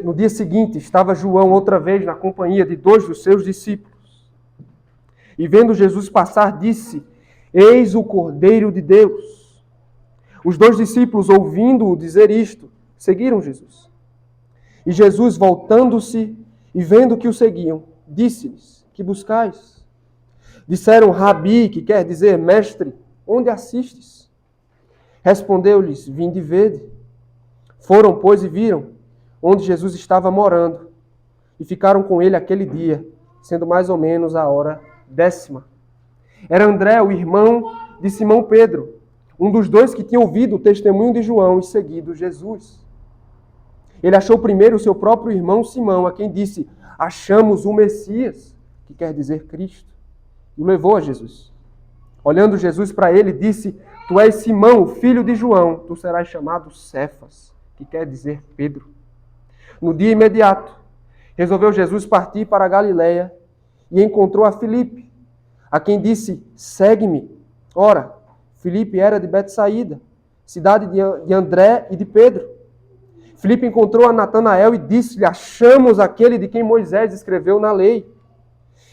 No dia seguinte, estava João outra vez na companhia de 2 dos seus discípulos. E vendo Jesus passar, disse: Eis o Cordeiro de Deus. Os 2 discípulos, ouvindo-o dizer isto, seguiram Jesus. E Jesus, voltando-se e vendo que o seguiam, disse-lhes: Que buscais? Disseram: Rabi, que quer dizer mestre, onde assistes? Respondeu-lhes: Vinde e vede. Foram, pois, e viram onde Jesus estava morando, e ficaram com ele aquele dia, sendo mais ou menos a hora 10ª. Era André, o irmão de Simão Pedro, um dos 2 que tinha ouvido o testemunho de João e seguido Jesus. Ele achou primeiro o seu próprio irmão Simão, a quem disse: Achamos o Messias, que quer dizer Cristo, e o levou a Jesus. Olhando Jesus para ele, disse: Tu és Simão, filho de João, tu serás chamado Cefas, que quer dizer Pedro. No dia imediato, resolveu Jesus partir para a Galiléia e encontrou a Filipe, a quem disse: Segue-me. Ora, Filipe era de Betsaída, cidade de André e de Pedro. Filipe encontrou a Natanael e disse-lhe: Achamos aquele de quem Moisés escreveu na lei,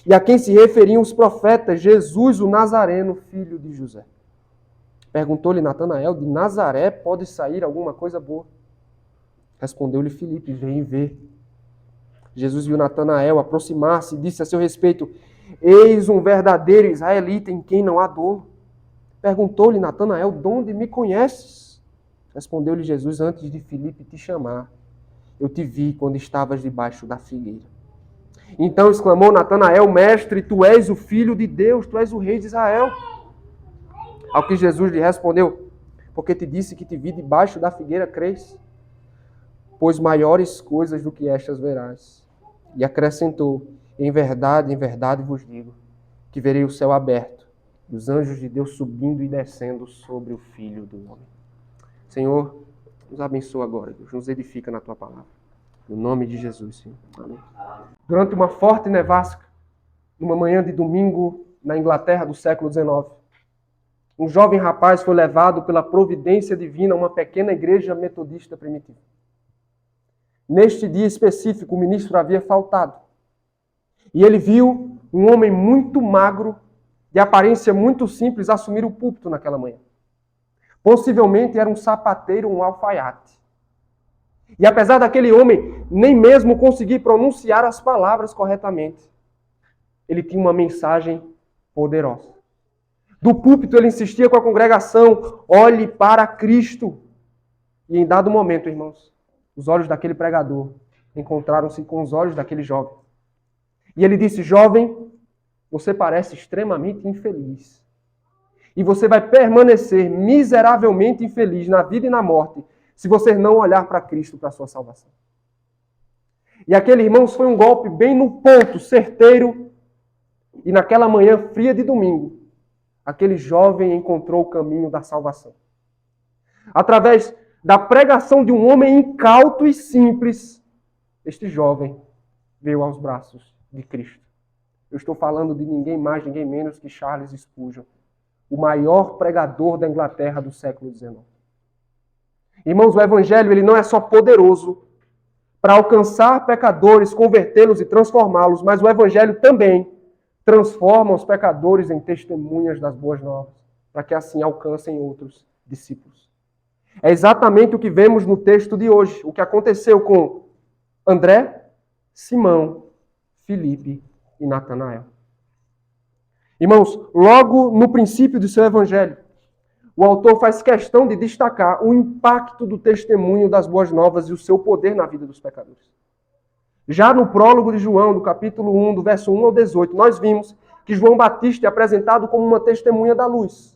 e a quem se referiam os profetas, Jesus o Nazareno, filho de José. Perguntou-lhe Natanael: De Nazaré pode sair alguma coisa boa? Respondeu-lhe Filipe: Vem ver. Jesus viu Natanael aproximar-se e disse a seu respeito: Eis um verdadeiro israelita em quem não há dolo. Perguntou-lhe Natanael: De onde me conheces? Respondeu-lhe Jesus: Antes de Filipe te chamar, eu te vi quando estavas debaixo da figueira. Então exclamou Natanael: Mestre, tu és o Filho de Deus, tu és o Rei de Israel. Ao que Jesus lhe respondeu: Porque te disse que te vi debaixo da figueira, crês? Pois maiores coisas do que estas verás. E acrescentou: em verdade vos digo, que verei o céu aberto, e os anjos de Deus subindo e descendo sobre o Filho do Homem. Senhor, nos abençoa agora, Deus, nos edifica na Tua palavra. No nome de Jesus, Senhor. Amém. Durante uma forte nevasca, numa manhã de domingo na Inglaterra do século XIX, um jovem rapaz foi levado pela providência divina a uma pequena igreja metodista primitiva. Neste dia específico, o ministro havia faltado. E ele viu um homem muito magro, de aparência muito simples, assumir o púlpito naquela manhã. Possivelmente era um sapateiro, um alfaiate. E apesar daquele homem nem mesmo conseguir pronunciar as palavras corretamente, ele tinha uma mensagem poderosa. Do púlpito ele insistia com a congregação: olhe para Cristo. E em dado momento, irmãos, os olhos daquele pregador encontraram-se com os olhos daquele jovem. E ele disse: Jovem, você parece extremamente infeliz. E você vai permanecer miseravelmente infeliz na vida e na morte se você não olhar para Cristo para a sua salvação. E aquele, irmãos, foi um golpe bem no ponto, certeiro. E naquela manhã fria de domingo, aquele jovem encontrou o caminho da salvação. Através da pregação de um homem incauto e simples, este jovem veio aos braços de Cristo. Eu estou falando de ninguém mais, ninguém menos que Charles Spurgeon, o maior pregador da Inglaterra do século XIX. Irmãos, o Evangelho ele não é só poderoso para alcançar pecadores, convertê-los e transformá-los, mas o Evangelho também transforma os pecadores em testemunhas das boas novas, para que assim alcancem outros discípulos. É exatamente o que vemos no texto de hoje, o que aconteceu com André, Simão, Filipe e Natanael. Irmãos, logo no princípio do seu evangelho, o autor faz questão de destacar o impacto do testemunho das boas novas e o seu poder na vida dos pecadores. Já no prólogo de João, do capítulo 1, do verso 1 ao 18, nós vimos que João Batista é apresentado como uma testemunha da luz.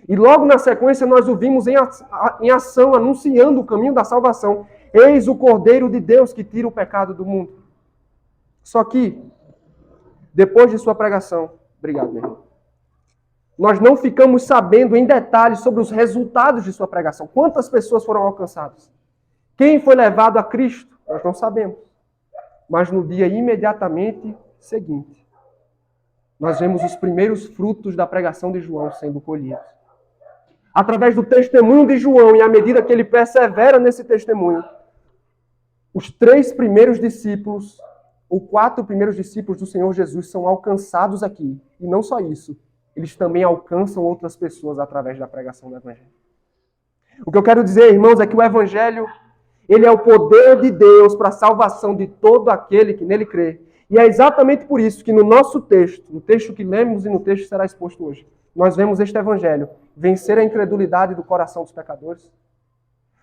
E logo na sequência nós o vimos em ação, anunciando o caminho da salvação. Eis o Cordeiro de Deus que tira o pecado do mundo. Só que, depois de sua pregação, obrigado, meu irmão, nós não ficamos sabendo em detalhes sobre os resultados de sua pregação. Quantas pessoas foram alcançadas? Quem foi levado a Cristo? Nós não sabemos. Mas no dia imediatamente seguinte, nós vemos os primeiros frutos da pregação de João sendo colhidos. Através do testemunho de João, e à medida que ele persevera nesse testemunho, Os 3 primeiros discípulos, ou 4 primeiros discípulos do Senhor Jesus são alcançados aqui. E não só isso, eles também alcançam outras pessoas através da pregação do Evangelho. O que eu quero dizer, irmãos, é que o Evangelho, ele é o poder de Deus para a salvação de todo aquele que nele crê. E é exatamente por isso que no nosso texto, no texto que lemos e no texto que será exposto hoje, nós vemos este Evangelho vencer a incredulidade do coração dos pecadores,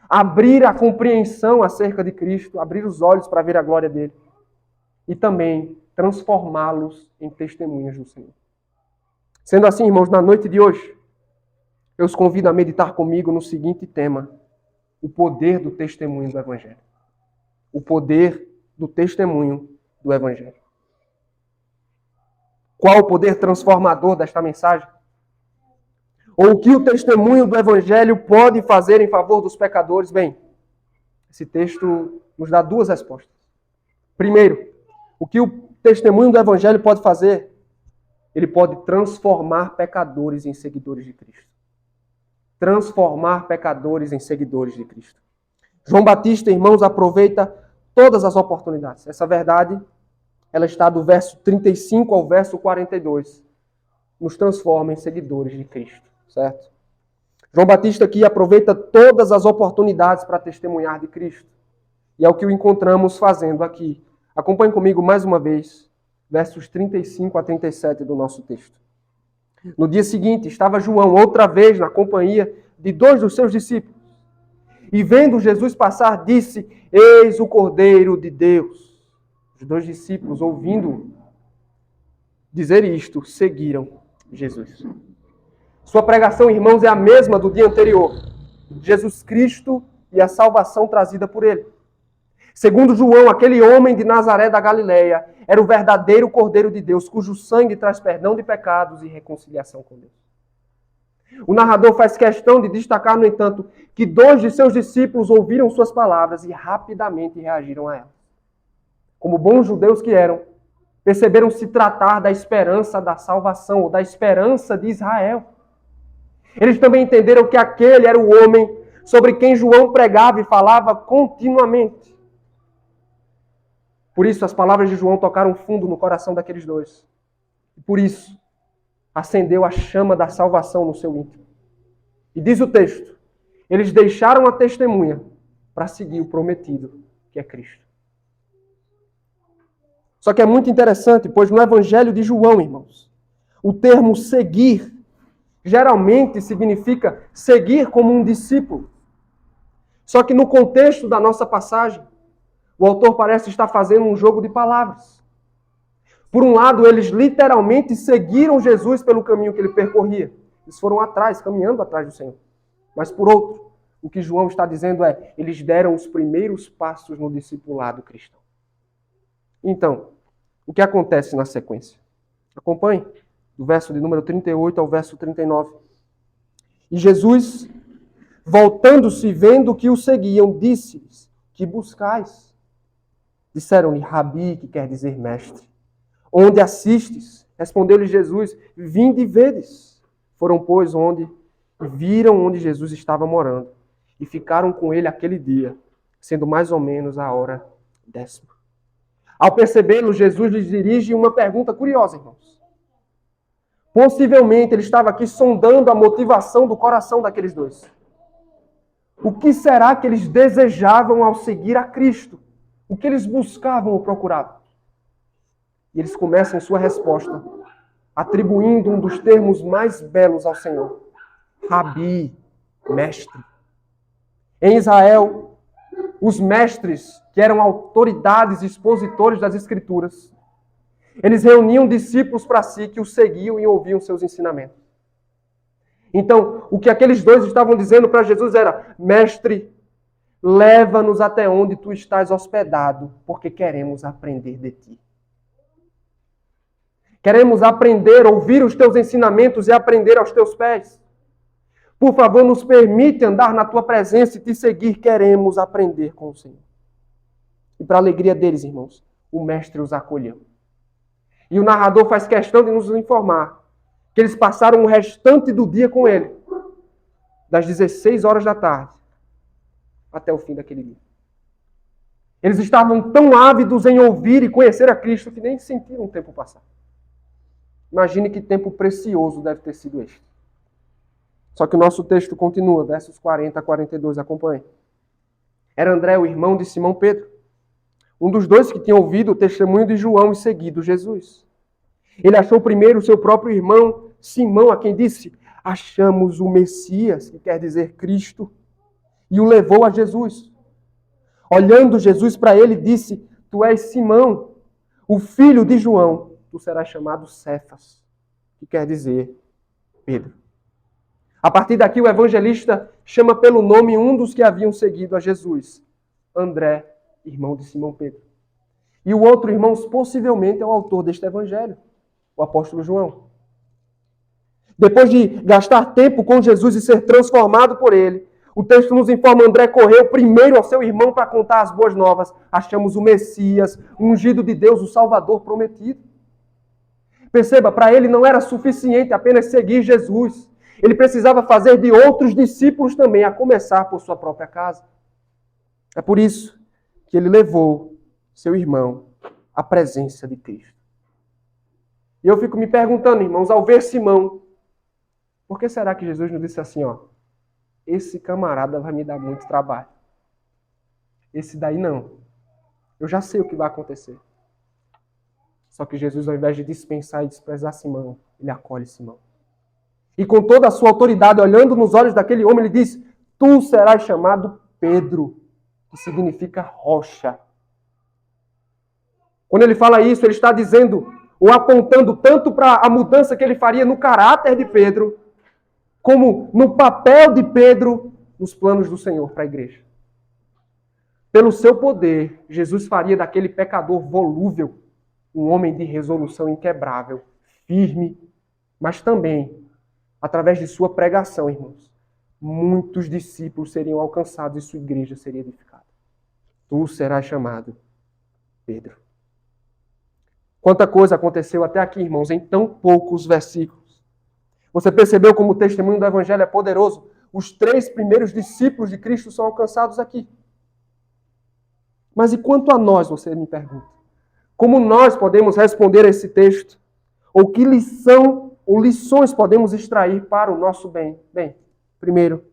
abrir a compreensão acerca de Cristo, abrir os olhos para ver a glória dele e também transformá-los em testemunhas do Senhor. Sendo assim, irmãos, na noite de hoje, eu os convido a meditar comigo no seguinte tema: o poder do testemunho do Evangelho. O poder do testemunho do Evangelho. Qual o poder transformador desta mensagem? Ou o que o testemunho do Evangelho pode fazer em favor dos pecadores? Bem, esse texto nos dá 2 respostas. Primeiro, o que o testemunho do Evangelho pode fazer? Ele pode transformar pecadores em seguidores de Cristo. Transformar pecadores em seguidores de Cristo. João Batista, irmãos, aproveita todas as oportunidades. Essa verdade, ela está do verso 35 ao verso 42. Nos transforma em seguidores de Cristo. Certo? João Batista aqui aproveita todas as oportunidades para testemunhar de Cristo. E é o que o encontramos fazendo aqui. Acompanhe comigo mais uma vez, versos 35 a 37 do nosso texto. No dia seguinte, estava João outra vez na companhia de 2 dos seus discípulos. E vendo Jesus passar, disse: Eis o Cordeiro de Deus. Os 2 discípulos, ouvindo dizer isto, seguiram Jesus. Sua pregação, irmãos, é a mesma do dia anterior. Jesus Cristo e a salvação trazida por ele. Segundo João, aquele homem de Nazaré da Galileia era o verdadeiro Cordeiro de Deus, cujo sangue traz perdão de pecados e reconciliação com Deus. O narrador faz questão de destacar, no entanto, que 2 de seus discípulos ouviram suas palavras e rapidamente reagiram a elas. Como bons judeus que eram, perceberam se tratar da esperança da salvação, ou da esperança de Israel. Eles também entenderam que aquele era o homem sobre quem João pregava e falava continuamente. Por isso, as palavras de João tocaram fundo no coração daqueles 2. E por isso, acendeu a chama da salvação no seu íntimo. E diz o texto, eles deixaram a testemunha para seguir o prometido, que é Cristo. Só que é muito interessante, pois no Evangelho de João, irmãos, o termo seguir geralmente significa seguir como um discípulo. Só que no contexto da nossa passagem, o autor parece estar fazendo um jogo de palavras. Por um lado, eles literalmente seguiram Jesus pelo caminho que ele percorria. Eles foram atrás, caminhando atrás do Senhor. Mas por outro, o que João está dizendo é, eles deram os primeiros passos no discipulado cristão. Então, o que acontece na sequência? Acompanhe. Do verso de número 38 ao verso 39. E Jesus, voltando-se, vendo que o seguiam, disse-lhes: Que buscais? Disseram-lhe: Rabi, que quer dizer mestre. Onde assistes? Respondeu-lhe Jesus: Vinde e vedes. Foram, pois, viram onde Jesus estava morando, e ficaram com ele aquele dia, sendo mais ou menos a hora 10ª. Ao percebê-lo, Jesus lhes dirige uma pergunta curiosa, irmãos. Possivelmente ele estava aqui sondando a motivação do coração daqueles 2. O que será que eles desejavam ao seguir a Cristo? O que eles buscavam ou procuravam? E eles começam sua resposta atribuindo um dos termos mais belos ao Senhor. Rabi, mestre. Em Israel, os mestres, que eram autoridades e expositores das Escrituras, eles reuniam discípulos para si que os seguiam e ouviam seus ensinamentos. Então, o que aqueles 2 estavam dizendo para Jesus era: Mestre, leva-nos até onde tu estás hospedado, porque queremos aprender de ti. Queremos aprender, ouvir os teus ensinamentos e aprender aos teus pés. Por favor, nos permite andar na tua presença e te seguir. Queremos aprender com o Senhor. E para a alegria deles, irmãos, o Mestre os acolheu. E o narrador faz questão de nos informar que eles passaram o restante do dia com ele, das 16 horas da tarde até o fim daquele dia. Eles estavam tão ávidos em ouvir e conhecer a Cristo que nem sentiram o tempo passar. Imagine que tempo precioso deve ter sido este. Só que o nosso texto continua, versos 40 a 42, acompanhe. Era André, o irmão de Simão Pedro, um dos dois que tinha ouvido o testemunho de João e seguido Jesus. Ele achou primeiro o seu próprio irmão Simão, a quem disse: achamos o Messias, que quer dizer Cristo, e o levou a Jesus. Olhando Jesus para ele, disse: tu és Simão, o filho de João, tu serás chamado Cefas, que quer dizer Pedro. A partir daqui, o evangelista chama pelo nome um dos que haviam seguido a Jesus, André, irmão de Simão Pedro. E o outro, irmãos, possivelmente é o autor deste evangelho, o apóstolo João. Depois de gastar tempo com Jesus e ser transformado por ele, o texto nos informa que André correu primeiro ao seu irmão para contar as boas novas. Achamos o Messias, o ungido de Deus, o Salvador prometido. Perceba, para ele não era suficiente apenas seguir Jesus. Ele precisava fazer de outros discípulos também, a começar por sua própria casa. É por isso que ele levou seu irmão à presença de Cristo. E eu fico me perguntando, irmãos, ao ver Simão, por que será que Jesus nos disse assim, esse camarada vai me dar muito trabalho. Esse daí não. Eu já sei o que vai acontecer. Só que Jesus, ao invés de dispensar e desprezar Simão, ele acolhe Simão. E com toda a sua autoridade, olhando nos olhos daquele homem, ele diz: tu serás chamado Pedro, que significa rocha. Quando ele fala isso, ele está dizendo, ou apontando tanto para a mudança que ele faria no caráter de Pedro, como no papel de Pedro nos planos do Senhor para a igreja. Pelo seu poder, Jesus faria daquele pecador volúvel um homem de resolução inquebrável, firme, mas também, através de sua pregação, irmãos, muitos discípulos seriam alcançados e sua igreja seria edificada. Tu serás chamado Pedro. Quanta coisa aconteceu até aqui, irmãos, em tão poucos versículos. Você percebeu como o testemunho do Evangelho é poderoso? Os 3 primeiros discípulos de Cristo são alcançados aqui. Mas e quanto a nós, você me pergunta? Como nós podemos responder a esse texto? Ou que lição ou lições podemos extrair para o nosso bem? Bem, primeiro,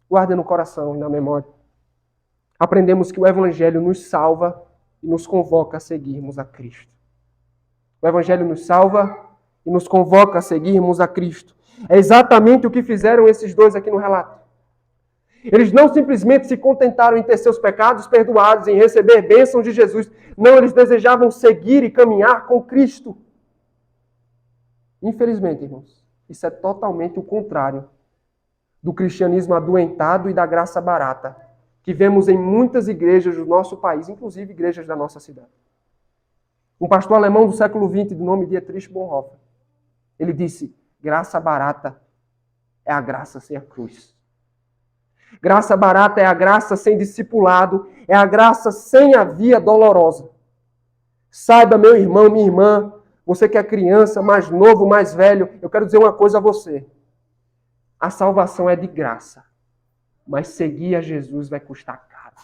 guarde no coração e na memória. Aprendemos que o Evangelho nos salva e nos convoca a seguirmos a Cristo. O Evangelho nos salva e nos convoca a seguirmos a Cristo. É exatamente o que fizeram esses dois aqui no relato. Eles não simplesmente se contentaram em ter seus pecados perdoados, em receber bênçãos de Jesus. Não, eles desejavam seguir e caminhar com Cristo. Infelizmente, irmãos, isso é totalmente o contrário do cristianismo adoentado e da graça barata que vemos em muitas igrejas do nosso país, inclusive igrejas da nossa cidade. Um pastor alemão do século XX, de nome Dietrich Bonhoeffer, ele disse: graça barata é a graça sem a cruz. Graça barata é a graça sem discipulado, é a graça sem a via dolorosa. Saiba, meu irmão, minha irmã, você que é criança, mais novo, mais velho, eu quero dizer uma coisa a você. A salvação é de graça, mas seguir a Jesus vai custar caro.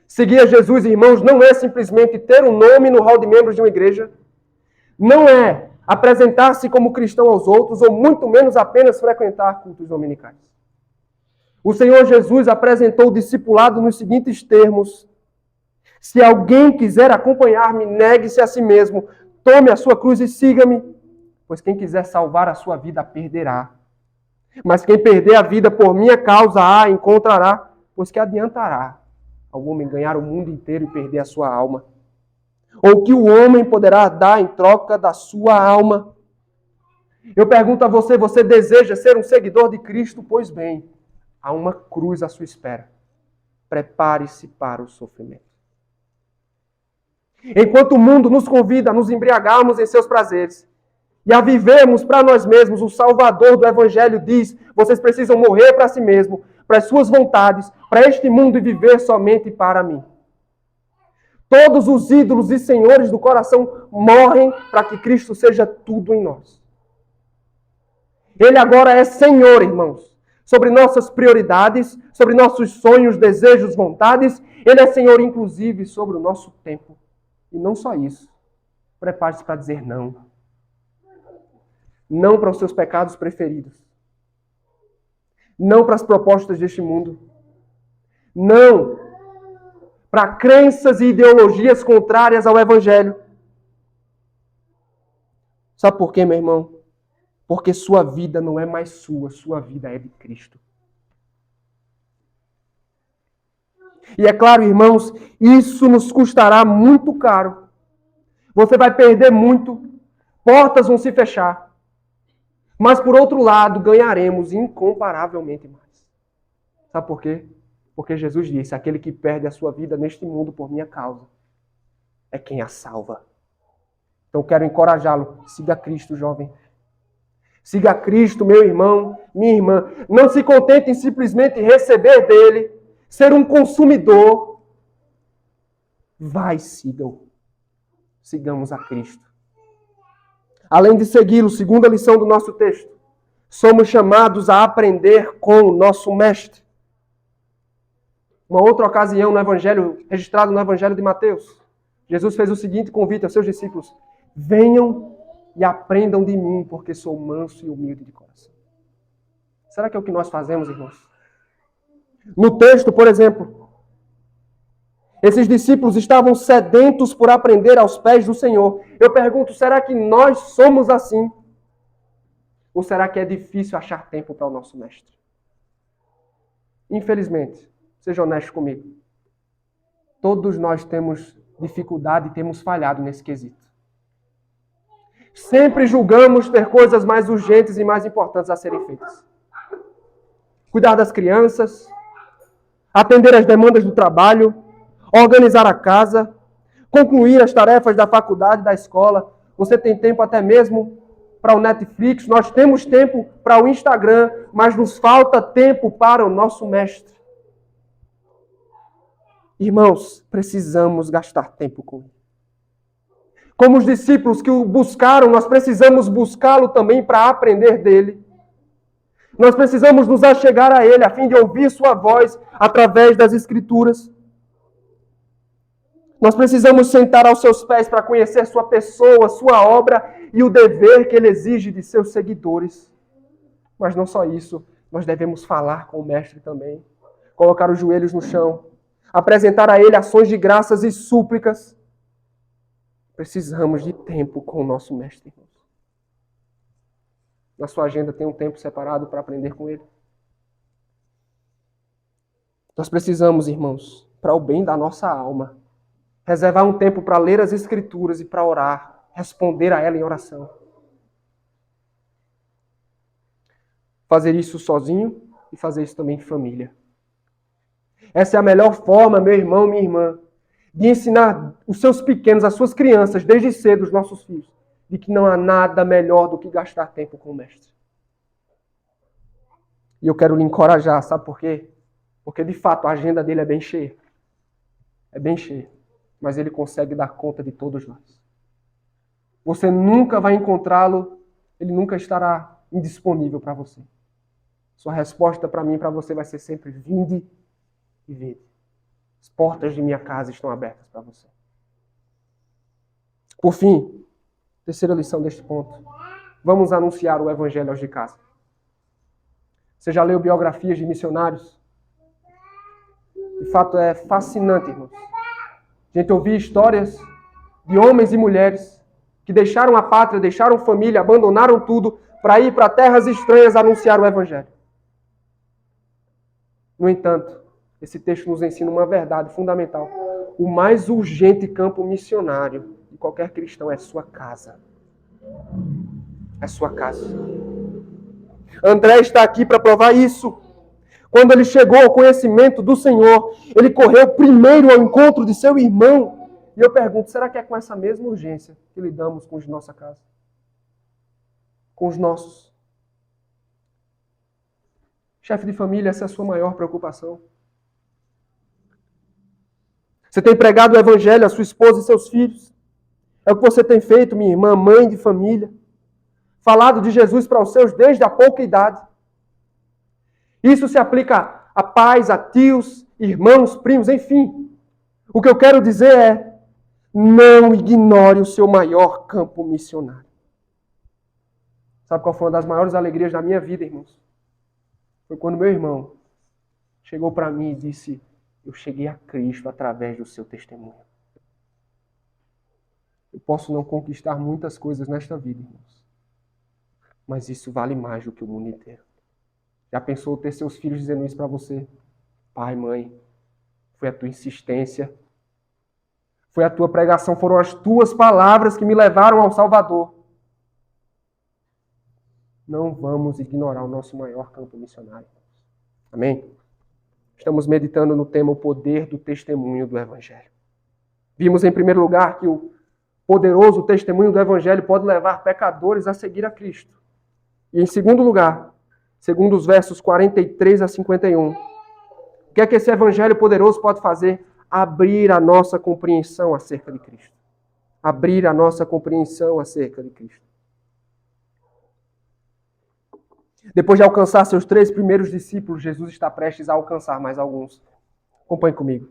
Seguir a Jesus, irmãos, não é simplesmente ter um nome no hall de membros de uma igreja, não é apresentar-se como cristão aos outros, ou muito menos apenas frequentar cultos dominicais. O Senhor Jesus apresentou o discipulado nos seguintes termos: se alguém quiser acompanhar-me, negue-se a si mesmo, tome a sua cruz e siga-me, pois quem quiser salvar a sua vida a perderá. Mas quem perder a vida por minha causa a encontrará, pois que adiantará ao homem ganhar o mundo inteiro e perder a sua alma? Ou que o homem poderá dar em troca da sua alma? Eu pergunto a você, você deseja ser um seguidor de Cristo? Pois bem, há uma cruz à sua espera. Prepare-se para o sofrimento. Enquanto o mundo nos convida a nos embriagarmos em seus prazeres e a vivermos para nós mesmos, o Salvador do Evangelho diz: vocês precisam morrer para si mesmo, para as suas vontades, para este mundo e viver somente para mim. Todos os ídolos e senhores do coração morrem para que Cristo seja tudo em nós. Ele agora é Senhor, irmãos. sobre nossas prioridades, sobre nossos sonhos, desejos, vontades. Ele é Senhor, inclusive, sobre o nosso tempo. E não só isso. Prepare-se para dizer não. Não para os seus pecados preferidos. Não para as propostas deste mundo. Não para crenças e ideologias contrárias ao Evangelho. Sabe por quê, meu irmão? Porque sua vida não é mais sua vida é de Cristo. E é claro, irmãos, isso nos custará muito caro. Você vai perder muito, portas vão se fechar. Mas, por outro lado, ganharemos incomparavelmente mais. Sabe por quê? Porque Jesus disse, aquele que perde a sua vida neste mundo por minha causa, é quem a salva. Então, eu quero encorajá-lo. Siga Cristo, jovem. Siga Cristo, meu irmão, minha irmã. Não se contente em simplesmente receber dele, ser um consumidor. Vai, sigam. Sigamos a Cristo. Além de segui-lo, segunda lição do nosso texto, somos chamados a aprender com o nosso mestre. Uma outra ocasião no Evangelho, registrado no Evangelho de Mateus, Jesus fez o seguinte convite aos seus discípulos: venham e aprendam de mim, porque sou manso e humilde de coração. Será que é o que nós fazemos, irmãos? No texto, por exemplo, esses discípulos estavam sedentos por aprender aos pés do Senhor. Eu pergunto, será que nós somos assim? Ou será que é difícil achar tempo para o nosso mestre? Infelizmente, seja honesto comigo, todos nós temos dificuldade e temos falhado nesse quesito. Sempre julgamos ter coisas mais urgentes e mais importantes a serem feitas. Cuidar das crianças, atender às demandas do trabalho, organizar a casa, concluir as tarefas da faculdade, da escola. Você tem tempo até mesmo para o Netflix, nós temos tempo para o Instagram, mas nos falta tempo para o nosso mestre. Irmãos, precisamos gastar tempo com ele. Como os discípulos que o buscaram, nós precisamos buscá-lo também para aprender dele. Nós precisamos nos achegar a ele, a fim de ouvir sua voz através das Escrituras. Nós precisamos sentar aos seus pés para conhecer sua pessoa, sua obra e o dever que ele exige de seus seguidores. Mas não só isso, nós devemos falar com o mestre também. Colocar os joelhos no chão, apresentar a ele ações de graças e súplicas. Precisamos de tempo com o nosso mestre, irmãos. Na sua agenda tem um tempo separado para aprender com ele? Nós precisamos, irmãos, para o bem da nossa alma, reservar um tempo para ler as Escrituras e para orar, responder a ela em oração. Fazer isso sozinho e fazer isso também em família. Essa é a melhor forma, meu irmão, minha irmã, de ensinar os seus pequenos, as suas crianças, desde cedo, os nossos filhos, de que não há nada melhor do que gastar tempo com o mestre. E eu quero lhe encorajar, sabe por quê? Porque, de fato, a agenda dele é bem cheia. É bem cheia. Mas ele consegue dar conta de todos nós. Você nunca vai encontrá-lo, ele nunca estará indisponível para você. Sua resposta para mim e para você vai ser sempre: vinde e vede. As portas de minha casa estão abertas para você. Por fim, terceira lição deste ponto. Vamos anunciar o Evangelho aos de casa. Você já leu biografias de missionários? De fato, é fascinante, irmãos. A gente ouvir histórias de homens e mulheres que deixaram a pátria, deixaram família, abandonaram tudo para ir para terras estranhas anunciar o Evangelho. No entanto, esse texto nos ensina uma verdade fundamental. O mais urgente campo missionário de qualquer cristão é sua casa. É sua casa. André está aqui para provar isso. Quando ele chegou ao conhecimento do Senhor, ele correu primeiro ao encontro de seu irmão. E eu pergunto, será que é com essa mesma urgência que lidamos com os de nossa casa? Com os nossos? Chefe de família, essa é a sua maior preocupação? Você tem pregado o Evangelho à sua esposa e seus filhos? É o que você tem feito, minha irmã, mãe de família? Falado de Jesus para os seus desde a pouca idade? Isso se aplica a pais, a tios, irmãos, primos, enfim. O que eu quero dizer é, não ignore o seu maior campo missionário. Sabe qual foi uma das maiores alegrias da minha vida, irmãos? Foi quando meu irmão chegou para mim e disse, eu cheguei a Cristo através do seu testemunho. Eu posso não conquistar muitas coisas nesta vida, irmãos. Mas isso vale mais do que o mundo inteiro. Já pensou ter seus filhos dizendo isso para você? Pai, mãe, foi a tua insistência, foi a tua pregação, foram as tuas palavras que me levaram ao Salvador. Não vamos ignorar o nosso maior campo missionário. Amém? Estamos meditando no tema o poder do testemunho do Evangelho. Vimos em primeiro lugar que o poderoso testemunho do Evangelho pode levar pecadores a seguir a Cristo. E em segundo lugar, segundo os versos 43 a 51, o que é que esse Evangelho poderoso pode fazer? Abrir a nossa compreensão acerca de Cristo. Abrir a nossa compreensão acerca de Cristo. Depois de alcançar seus 3 primeiros discípulos, Jesus está prestes a alcançar mais alguns. Acompanhe comigo.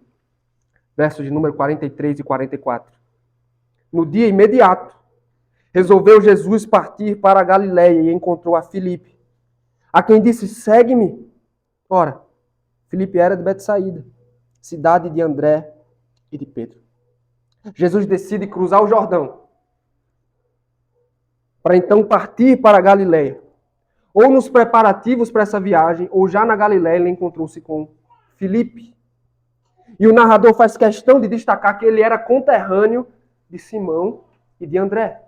Versos de número 43 e 44. No dia imediato, resolveu Jesus partir para a Galiléia e encontrou a Filipe, a quem disse, segue-me. Ora, Filipe era de Betsaída, cidade de André e de Pedro. Jesus decide cruzar o Jordão para então partir para a Galiléia. Ou nos preparativos para essa viagem, ou já na Galiléia, ele encontrou-se com Filipe. E o narrador faz questão de destacar que ele era conterrâneo de Simão e de André.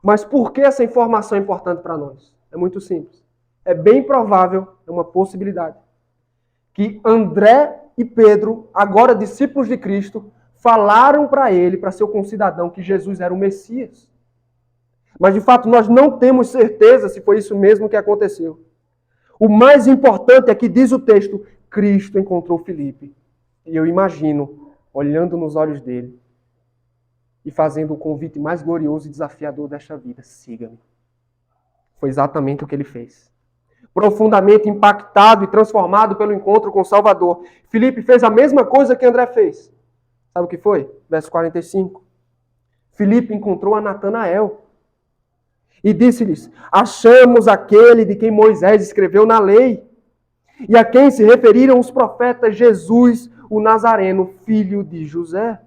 Mas por que essa informação é importante para nós? É muito simples. É bem provável, é uma possibilidade, que André e Pedro, agora discípulos de Cristo, falaram para ele, para seu concidadão, que Jesus era o Messias. Mas, de fato, nós não temos certeza se foi isso mesmo que aconteceu. O mais importante é que diz o texto, Cristo encontrou Filipe. E eu imagino, olhando nos olhos dele e fazendo o convite mais glorioso e desafiador desta vida, siga-me. Foi exatamente o que ele fez. Profundamente impactado e transformado pelo encontro com o Salvador, Filipe fez a mesma coisa que André fez. Sabe o que foi? Verso 45. Filipe encontrou a Natanael e disse-lhes, achamos aquele de quem Moisés escreveu na lei e a quem se referiram os profetas, Jesus, o Nazareno, filho de José.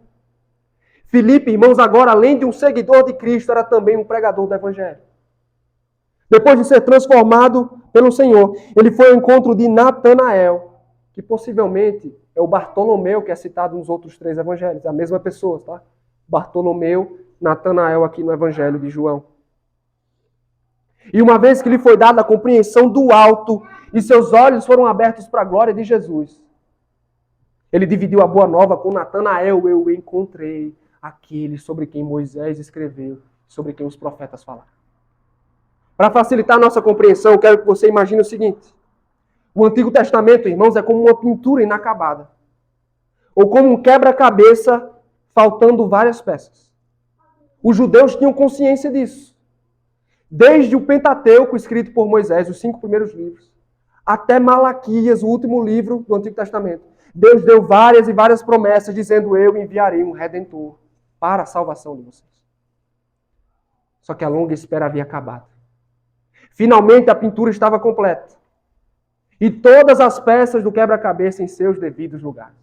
Filipe, irmãos, agora além de um seguidor de Cristo, era também um pregador do Evangelho. Depois de ser transformado pelo Senhor, ele foi ao encontro de Natanael, que possivelmente é o Bartolomeu que é citado nos outros 3 evangelhos, é a mesma pessoa, tá? Bartolomeu, Natanael aqui no Evangelho de João. E uma vez que lhe foi dada a compreensão do alto e seus olhos foram abertos para a glória de Jesus, ele dividiu a boa nova com Natanael, eu encontrei aquele sobre quem Moisés escreveu, sobre quem os profetas falaram. Para facilitar a nossa compreensão, eu quero que você imagine o seguinte. O Antigo Testamento, irmãos, é como uma pintura inacabada. Ou como um quebra-cabeça faltando várias peças. Os judeus tinham consciência disso. Desde o Pentateuco, escrito por Moisés, os 5 primeiros livros, até Malaquias, o último livro do Antigo Testamento. Deus deu várias e várias promessas, dizendo, eu enviarei um Redentor para a salvação de vocês. Só que a longa espera havia acabado. Finalmente a pintura estava completa. E todas as peças do quebra-cabeça em seus devidos lugares.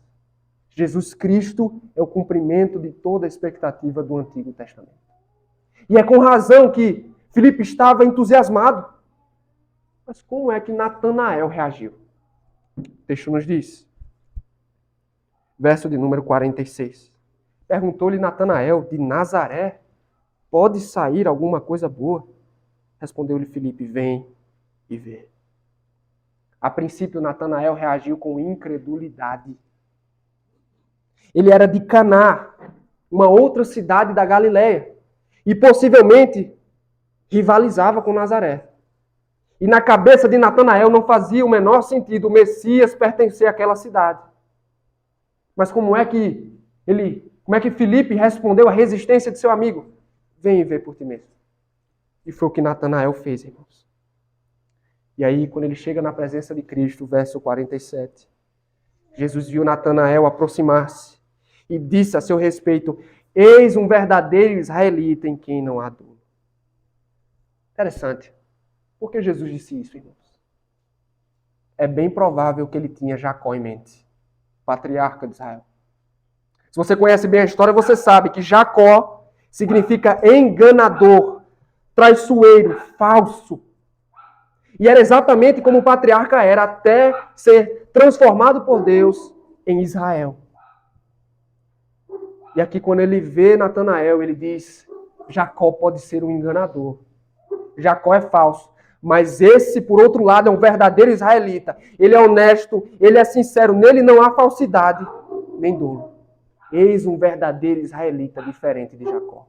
Jesus Cristo é o cumprimento de toda a expectativa do Antigo Testamento. E é com razão que Filipe estava entusiasmado. Mas como é que Natanael reagiu? O texto nos diz. Verso de número 46. Perguntou-lhe Natanael, de Nazaré, pode sair alguma coisa boa? Respondeu-lhe Filipe, vem e vê. A princípio, Natanael reagiu com incredulidade. Ele era de Caná, uma outra cidade da Galiléia, e possivelmente rivalizava com Nazaré. E na cabeça de Natanael não fazia o menor sentido o Messias pertencer àquela cidade. Mas como é que Filipe respondeu à resistência de seu amigo? Vem e vê por ti mesmo. E foi o que Natanael fez, irmãos. E aí, quando ele chega na presença de Cristo, verso 47, Jesus viu Natanael aproximar-se e disse a seu respeito: eis um verdadeiro israelita em quem não há dúvida. Interessante. Por que Jesus disse isso, irmãos? É bem provável que ele tinha Jacó em mente, patriarca de Israel. Se você conhece bem a história, você sabe que Jacó significa enganador, traiçoeiro, falso. E era exatamente como o patriarca era, até ser transformado por Deus em Israel. E aqui, quando ele vê Natanael, ele diz: Jacó pode ser um enganador. Jacó é falso. Mas esse, por outro lado, é um verdadeiro israelita. Ele é honesto, ele é sincero, nele não há falsidade nem dolo. Eis um verdadeiro israelita diferente de Jacó.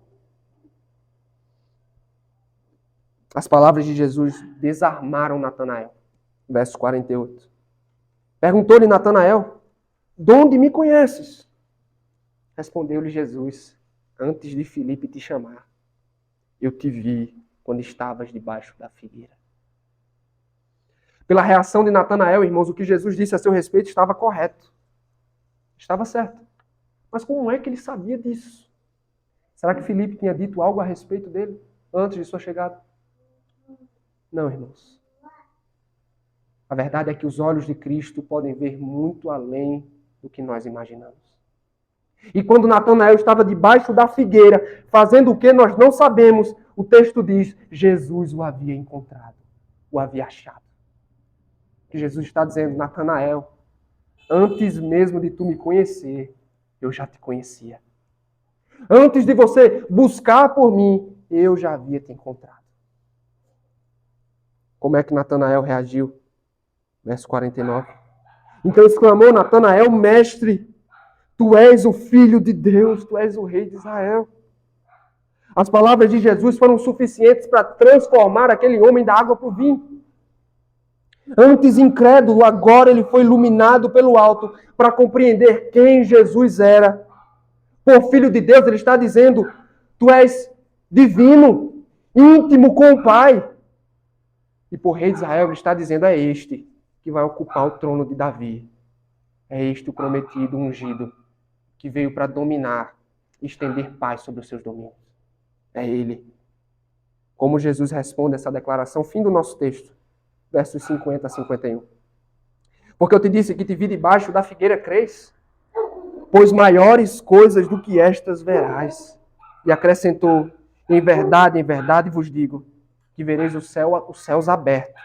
As palavras de Jesus desarmaram Natanael. Verso 48. Perguntou-lhe Natanael: de onde me conheces? Respondeu-lhe Jesus: antes de Filipe te chamar, eu te vi quando estavas debaixo da figueira. Pela reação de Natanael, irmãos, o que Jesus disse a seu respeito estava correto. Estava certo. Mas como é que ele sabia disso? Será que Filipe tinha dito algo a respeito dele antes de sua chegada? Não, irmãos. A verdade é que os olhos de Cristo podem ver muito além do que nós imaginamos. E quando Natanael estava debaixo da figueira, fazendo o que nós não sabemos, o texto diz: Jesus o havia encontrado, o havia achado. Que Jesus está dizendo: Natanael, antes mesmo de tu me conhecer, eu já te conhecia. Antes de você buscar por mim, eu já havia te encontrado. Como é que Natanael reagiu? Verso 49. Então exclamou Natanael: mestre, tu és o Filho de Deus, tu és o Rei de Israel. As palavras de Jesus foram suficientes para transformar aquele homem da água para o vinho. Antes incrédulo, agora ele foi iluminado pelo alto para compreender quem Jesus era. Por Filho de Deus, ele está dizendo: tu és divino, íntimo com o Pai. E por Rei de Israel, ele está dizendo: é este que vai ocupar o trono de Davi. É este o prometido, ungido, que veio para dominar e estender paz sobre os seus domínios. É ele. Como Jesus responde essa declaração? Fim do nosso texto, versos 50 a 51. Porque eu te disse que te vi debaixo da figueira, crês? Pois maiores coisas do que estas verás. E acrescentou: em verdade vos digo, que vereis os céus abertos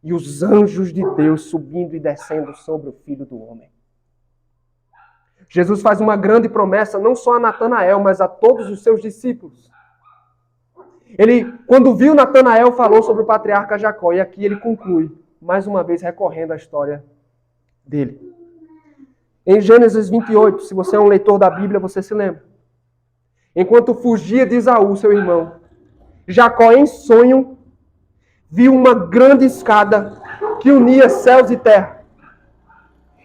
e os anjos de Deus subindo e descendo sobre o Filho do Homem. Jesus faz uma grande promessa, não só a Natanael, mas a todos os seus discípulos. Ele, quando viu Natanael, falou sobre o patriarca Jacó. E aqui ele conclui, mais uma vez recorrendo à história dele. Em Gênesis 28, se você é um leitor da Bíblia, você se lembra. Enquanto fugia de Esaú, seu irmão, Jacó, em sonho, viu uma grande escada que unia céus e terra.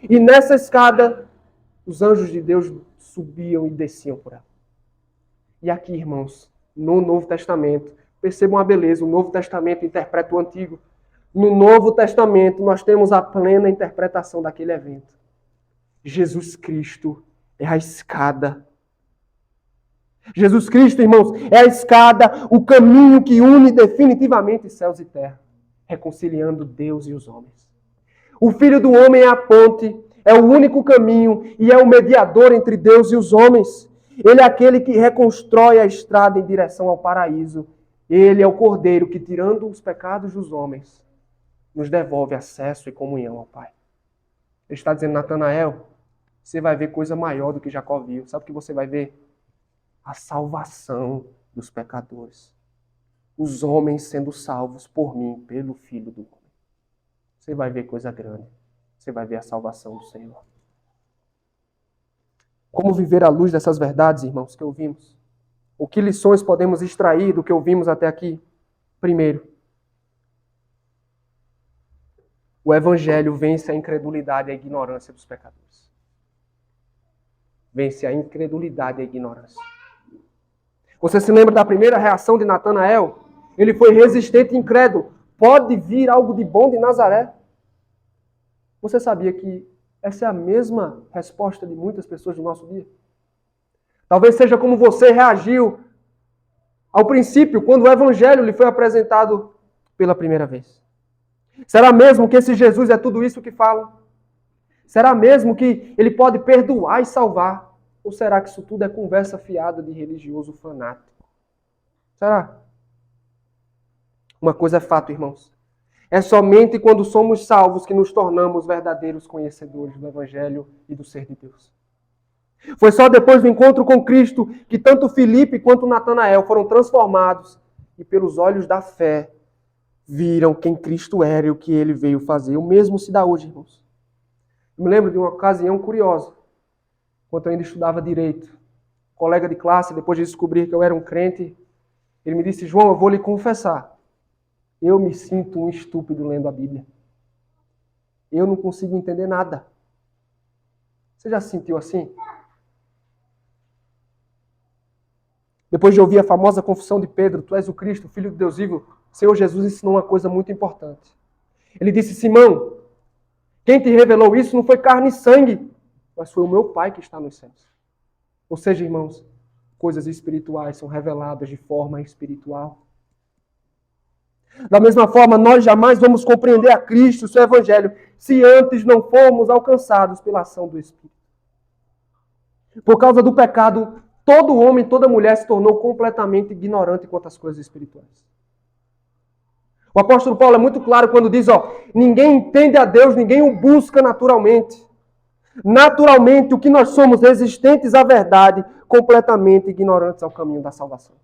E nessa escada, os anjos de Deus subiam e desciam por ela. E aqui, irmãos, no Novo Testamento, percebam a beleza, o Novo Testamento interpreta o Antigo. No Novo Testamento, nós temos a plena interpretação daquele evento. Jesus Cristo é a escada. Jesus Cristo, irmãos, é a escada, o caminho que une definitivamente céus e terra, reconciliando Deus e os homens. O Filho do Homem é a ponte, é o único caminho e é o mediador entre Deus e os homens. Ele é aquele que reconstrói a estrada em direção ao paraíso. Ele é o Cordeiro que, tirando os pecados dos homens, nos devolve acesso e comunhão ao Pai. Ele está dizendo: Natanael, você vai ver coisa maior do que Jacó viu. Sabe o que você vai ver? A salvação dos pecadores. Os homens sendo salvos por mim, pelo Filho do Homem. Você vai ver coisa grande. Você vai ver a salvação do Senhor. Como viver à luz dessas verdades, irmãos, que ouvimos? O que lições podemos extrair do que ouvimos até aqui? Primeiro, o Evangelho vence a incredulidade e a ignorância dos pecadores. Vence a incredulidade e a ignorância. Você se lembra da primeira reação de Natanael? Ele foi resistente e incrédulo. Pode vir algo de bom de Nazaré? Você sabia que essa é a mesma resposta de muitas pessoas do nosso dia? Talvez seja como você reagiu ao princípio, quando o Evangelho lhe foi apresentado pela primeira vez. Será mesmo que esse Jesus é tudo isso que falam? Será mesmo que ele pode perdoar e salvar? Ou será que isso tudo é conversa fiada de religioso fanático? Será? Uma coisa é fato, irmãos. É somente quando somos salvos que nos tornamos verdadeiros conhecedores do Evangelho e do ser de Deus. Foi só depois do encontro com Cristo que tanto Filipe quanto Natanael foram transformados e pelos olhos da fé viram quem Cristo era e o que ele veio fazer. O mesmo se dá hoje, irmãos. Eu me lembro de uma ocasião curiosa, quando eu ainda estudava Direito. Um colega de classe, depois de descobrir que eu era um crente, ele me disse: João, eu vou lhe confessar, eu me sinto um estúpido lendo a Bíblia. Eu não consigo entender nada. Você já se sentiu assim? Depois de ouvir a famosa confissão de Pedro, tu és o Cristo, Filho de Deus vivo, o Senhor Jesus ensinou uma coisa muito importante. Ele disse: Simão, quem te revelou isso não foi carne e sangue, mas foi o meu Pai que está nos céus. Ou seja, irmãos, coisas espirituais são reveladas de forma espiritual. Da mesma forma, nós jamais vamos compreender a Cristo, o seu Evangelho, se antes não formos alcançados pela ação do Espírito. Por causa do pecado, todo homem, toda mulher se tornou completamente ignorante quanto às coisas espirituais. O apóstolo Paulo é muito claro quando diz, ninguém entende a Deus, ninguém o busca naturalmente. Naturalmente, o que nós somos, resistentes à verdade, completamente ignorantes ao caminho da salvação.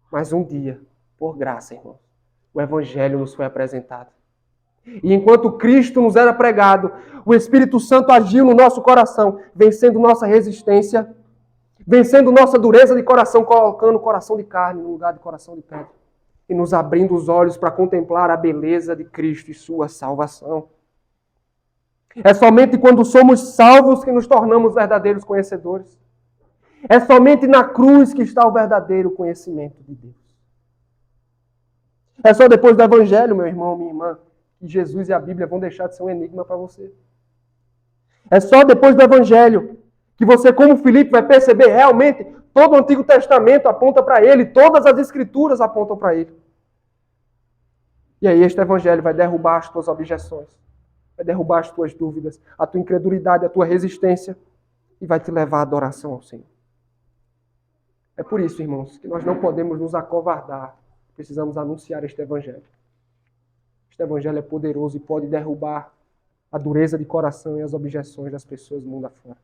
Mas um dia, por graça, irmão, o Evangelho nos foi apresentado. E enquanto Cristo nos era pregado, o Espírito Santo agiu no nosso coração, vencendo nossa resistência, vencendo nossa dureza de coração, colocando o coração de carne no lugar de coração de pedra. E nos abrindo os olhos para contemplar a beleza de Cristo e sua salvação. É somente quando somos salvos que nos tornamos verdadeiros conhecedores. É somente na cruz que está o verdadeiro conhecimento de Deus. É só depois do Evangelho, meu irmão, minha irmã, que Jesus e a Bíblia vão deixar de ser um enigma para você. É só depois do Evangelho que você, como Filipe, vai perceber realmente todo o Antigo Testamento aponta para ele, todas as Escrituras apontam para ele. E aí este Evangelho vai derrubar as tuas objeções, vai derrubar as tuas dúvidas, a tua incredulidade, a tua resistência e vai te levar à adoração ao Senhor. É por isso, irmãos, que nós não podemos nos acovardar. Precisamos anunciar este Evangelho. Este Evangelho é poderoso e pode derrubar a dureza de coração e as objeções das pessoas do mundo afora.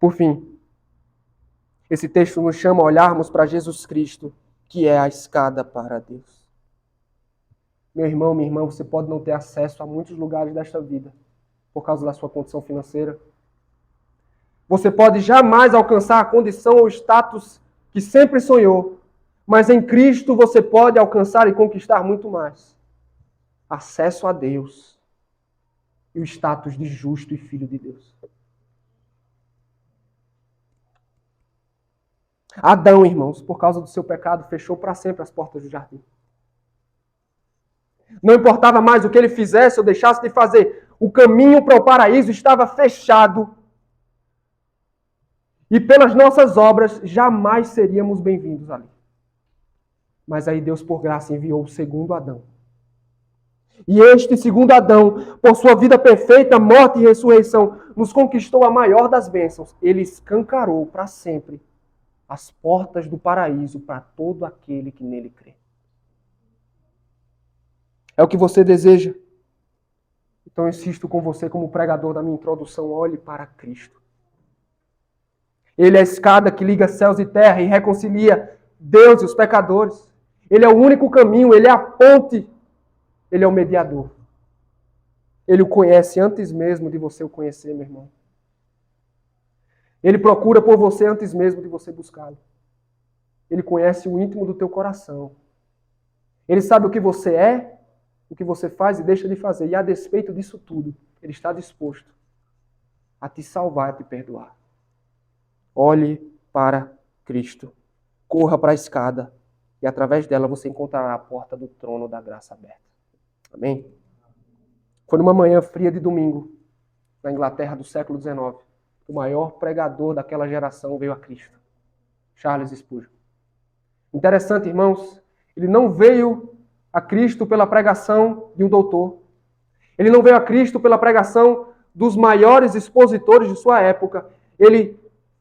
Por fim, esse texto nos chama a olharmos para Jesus Cristo, que é a escada para Deus. Meu irmão, minha irmã, você pode não ter acesso a muitos lugares desta vida por causa da sua condição financeira. Você pode jamais alcançar a condição ou status que sempre sonhou, mas em Cristo você pode alcançar e conquistar muito mais. Acesso a Deus e o status de justo e filho de Deus. Adão, irmãos, por causa do seu pecado, fechou para sempre as portas do jardim. Não importava mais o que ele fizesse ou deixasse de fazer, o caminho para o paraíso estava fechado. E pelas nossas obras, jamais seríamos bem-vindos ali. Mas aí Deus, por graça, enviou o segundo Adão. E este segundo Adão, por sua vida perfeita, morte e ressurreição, nos conquistou a maior das bênçãos. Ele escancarou para sempre as portas do paraíso para todo aquele que nele crê. É o que você deseja? Então eu insisto com você como pregador da minha introdução, olhe para Cristo. Ele é a escada que liga céus e terra e reconcilia Deus e os pecadores. Ele é o único caminho, ele é a ponte, ele é o mediador. Ele o conhece antes mesmo de você o conhecer, meu irmão. Ele procura por você antes mesmo de você buscá-lo. Ele conhece o íntimo do teu coração. Ele sabe o que você é, o que você faz e deixa de fazer. E a despeito disso tudo, ele está disposto a te salvar e a te perdoar. Olhe para Cristo. Corra para a escada. E através dela você encontrará a porta do trono da graça aberta. Amém? Foi numa manhã fria de domingo, na Inglaterra do século XIX, o maior pregador daquela geração veio a Cristo, Charles Spurgeon. Interessante, irmãos, ele não veio a Cristo pela pregação de um doutor. Ele não veio a Cristo pela pregação dos maiores expositores de sua época. Ele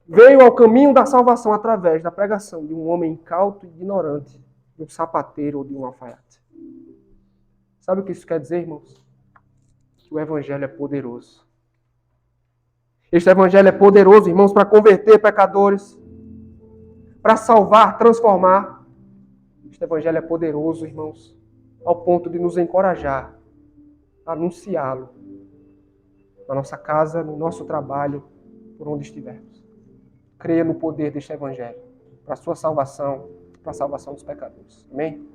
veio ao caminho da salvação através da pregação de um homem incauto e ignorante, de um sapateiro ou de um alfaiate. Sabe o que isso quer dizer, irmãos? Que o Evangelho é poderoso. Este Evangelho é poderoso, irmãos, para converter pecadores, para salvar, transformar. Este Evangelho é poderoso, irmãos, ao ponto de nos encorajar a anunciá-lo na nossa casa, no nosso trabalho, por onde estivermos. Creia no poder deste Evangelho, para a sua salvação, para a salvação dos pecadores. Amém?